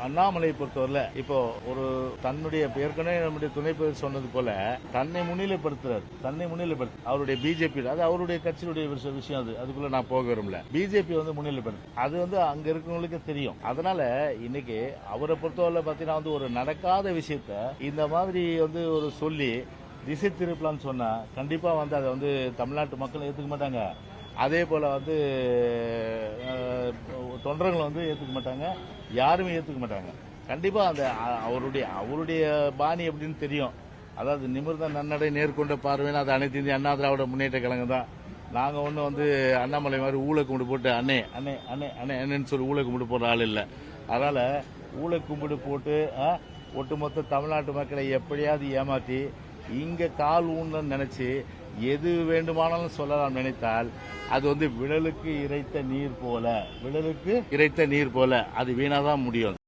அண்ணாமலை பொறுத்தவரை இப்போ ஒரு தன்னுடைய ஏற்கனவே நம்முடைய துணை பிரதமர் சொன்னது போல தன்னை முன்னிலைப்படுத்து அவருடைய பிஜேபி அது அவருடைய கட்சியுடைய விஷயம் அதுக்குள்ள நான் போக விரும்பல. பிஜேபி முன்னிலைப்படுத்து அது அங்க இருக்கிறவங்களுக்கு தெரியும். அதனால இன்னைக்கு அவரை பொறுத்தவரை பாத்தீங்கன்னா ஒரு நடக்காத விஷயத்த இந்த மாதிரி ஒரு சொல்லி திசை திருப்பலான்னு சொன்னா கண்டிப்பா அதை தமிழ்நாட்டு மக்கள் ஏத்துக்க மாட்டாங்க. அதே போல தொண்டர்கள் ஏத்துக்க மாட்டாங்க, யாருமே ஏத்துக்க மாட்டாங்க. கண்டிப்பா அவருடைய பாணி எப்படின்னு தெரியும். அதாவது நிமிர்ந்த நன்னடை நேர்கொண்ட பார்வைன்னு அது அனைத்து இந்திய அண்ணா திராவிட முன்னேற்ற கழகம் தான். நாங்க அண்ணாமலை மாதிரி ஊழ கும்பிடு போட்டு அண்ணே அண்ணே அண்ணே அண்ணே அண்ணன்னு சொல்லி ஊழ கும்பிடு போடுற ஆள் இல்ல. அதனால ஊழ கும்பிடு போட்டு ஒட்டுமொத்த தமிழ்நாட்டு மக்களை எப்படியாவது ஏமாற்றி இங்க கால் ஊன்னு நினைச்சு எது வேண்டுமானாலும் சொல்லலாம் நினைத்தால் அது விழலுக்கு இறைத்த நீர் போல அது வீணாதான் முடியும்.